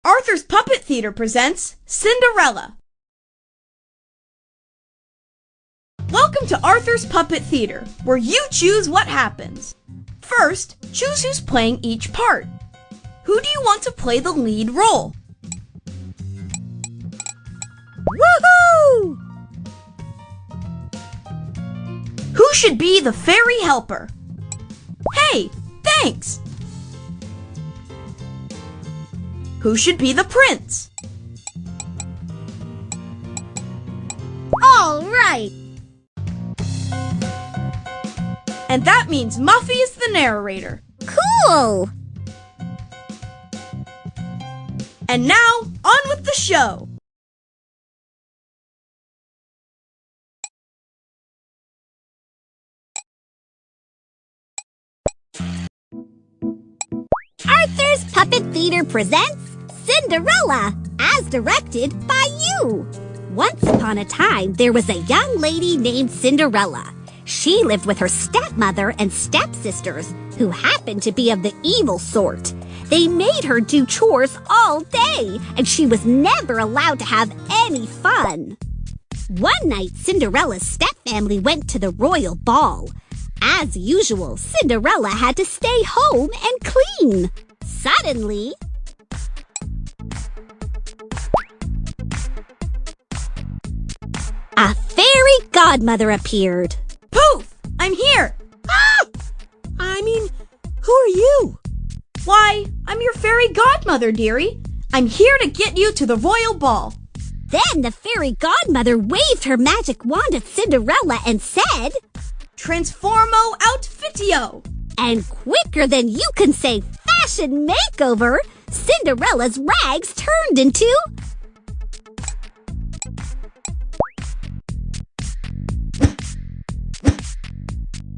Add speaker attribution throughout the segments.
Speaker 1: Arthur's Puppet Theater presents Cinderella. Welcome to Arthur's Puppet Theater, where you choose what happens. First, choose who's playing each part. Who do you want to play the lead role? Woohoo! Who should be the fairy helper? Hey, thanks! Who should be the prince?
Speaker 2: All right!
Speaker 1: And that means Muffy is the narrator.
Speaker 2: Cool!
Speaker 1: And now, on with the show!
Speaker 2: Arthur's Puppet Theater presents Cinderella, as directed by you. Once upon a time, there was a young lady named Cinderella. She lived with her stepmother and stepsisters, who happened to be of the evil sort. They made her do chores all day, and she was never allowed to have any fun. One night, Cinderella's stepfamily went to the royal ball. As usual, Cinderella had to stay home and clean. Suddenly, a fairy godmother appeared.
Speaker 1: Poof! I'm here!
Speaker 3: Ah! Who are you?
Speaker 1: Why, I'm your fairy godmother, dearie. I'm here to get you to the royal ball.
Speaker 2: Then the fairy godmother waved her magic wand at Cinderella and said,
Speaker 1: Transformo Outfitio!
Speaker 2: And quicker than you can say fashion makeover, Cinderella's rags turned into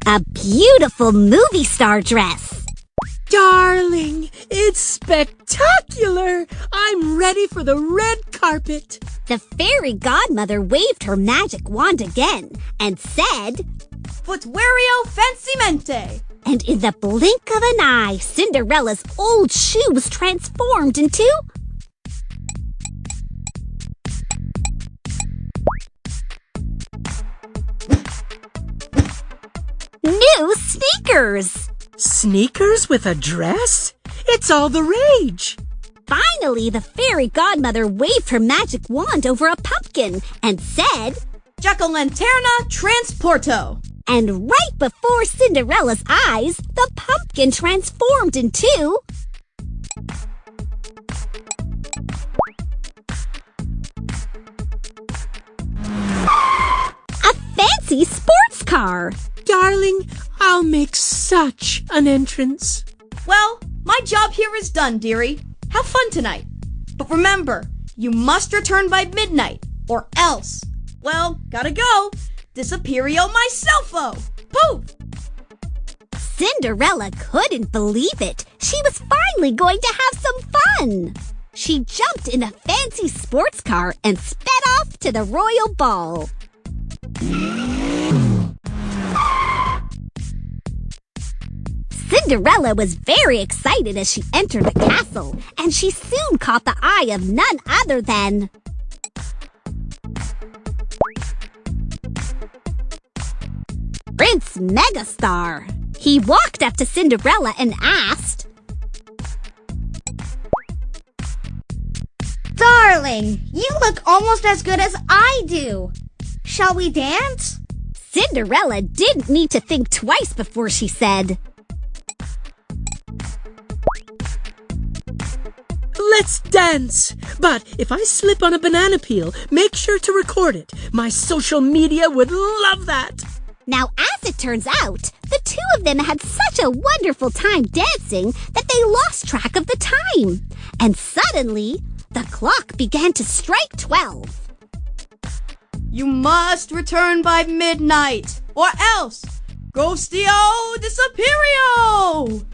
Speaker 2: a beautiful movie star dress.
Speaker 3: Darling, it's spectacular! I'm ready for the red carpet.
Speaker 2: The fairy godmother waved her magic wand again and said,
Speaker 1: Footweario Fancimente!
Speaker 2: And in the blink of an eye, Cinderella's old shoe was transformed into new sneakers!
Speaker 3: Sneakers with a dress? It's all the rage!
Speaker 2: Finally, the fairy godmother waved her magic wand over a pumpkin and said,
Speaker 1: Jack-o'-lanterna Transporto!
Speaker 2: And right before Cinderella's eyes, the pumpkin transformed into a fancy sports car.
Speaker 3: Darling, I'll make such an entrance.
Speaker 1: Well, my job here is done, dearie. Have fun tonight. But remember, you must return by midnight, or else. Well, gotta go. Disappeario myselfo! Poof!
Speaker 2: Cinderella couldn't believe it. She was finally going to have some fun. She jumped in a fancy sports car and sped off to the royal ball. Cinderella was very excited as she entered the castle, and she soon caught the eye of none other than Prince Megastar. He walked up to Cinderella and asked,
Speaker 4: Darling, you look almost as good as I do. Shall we dance?
Speaker 2: Cinderella didn't need to think twice before she said,
Speaker 3: Let's dance! But if I slip on a banana peel, make sure to record it. My social media would love that!
Speaker 2: Now, as it turns out, the two of them had such a wonderful time dancing that they lost track of the time. And suddenly, the clock began to strike 12.
Speaker 1: You must return by midnight, or else Ghostio Disappeario!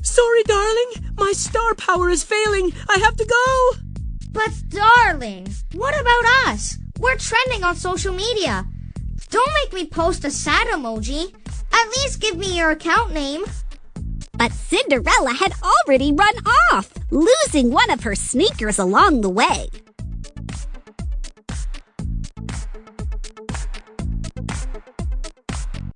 Speaker 3: Sorry, darling. My star power is failing. I have to go.
Speaker 4: But darling, what about us? We're trending on social media. Don't make me post a sad emoji. At least give me your account name.
Speaker 2: But Cinderella had already run off, losing one of her sneakers along the way.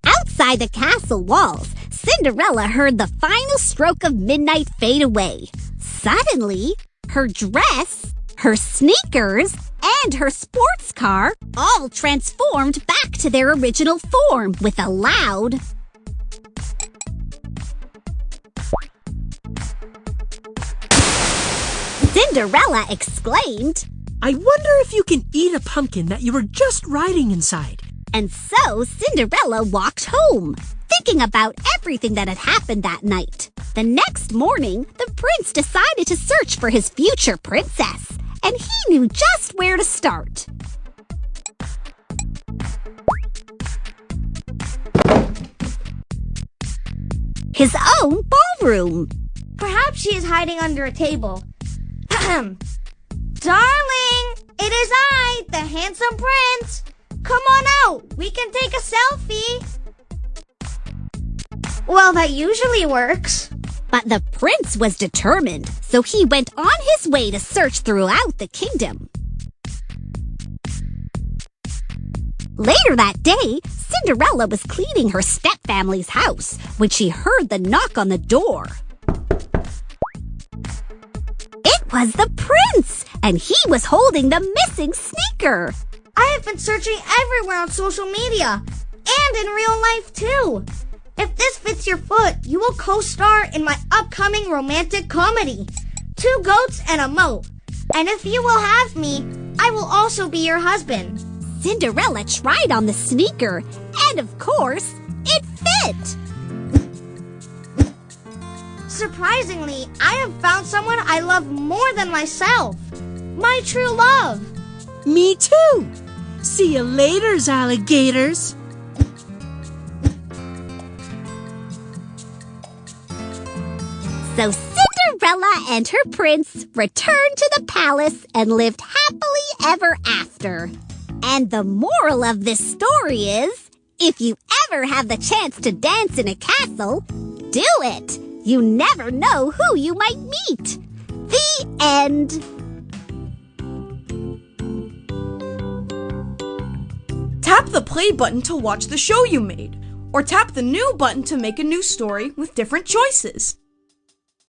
Speaker 2: Outside the castle walls, Cinderella heard the final stroke of midnight fade away. Suddenly, her dress, her sneakers, and her sports car all transformed back to their original form with a loud Cinderella exclaimed,
Speaker 3: I wonder if you can eat a pumpkin that you were just riding inside.
Speaker 2: and so Cinderella walked home, thinking about everything that had happened that night. The next morning, the prince decided to search for his future princess, and he knew just where to start. His own ballroom.
Speaker 4: Perhaps she is hiding under a table. Ahem. Darling, it is I, the handsome prince. Come on out. We can take a selfie. Well, that usually works.
Speaker 2: But the prince was determined, so he went on his way to search throughout the kingdom. Later that day, Cinderella was cleaning her stepfamily's house when she heard the knock on the door. It was the prince, and he was holding the missing sneaker.
Speaker 4: I have been searching everywhere on social media and in real life too. If this fits your foot, you will co-star in my upcoming romantic comedy, Two Goats and a Moat. And if you will have me, I will also be your husband.
Speaker 2: Cinderella tried on the sneaker, and of course, it fit.
Speaker 4: Surprisingly, I have found someone I love more than myself. My true love.
Speaker 3: Me too. See you later, alligators.
Speaker 2: So Cinderella and her prince returned to the palace and lived happily ever after. And the moral of this story is, if you ever have the chance to dance in a castle, do it. You never know who you might meet. The end.
Speaker 1: Tap the play button to watch the show you made, or tap the new button to make a new story with different choices.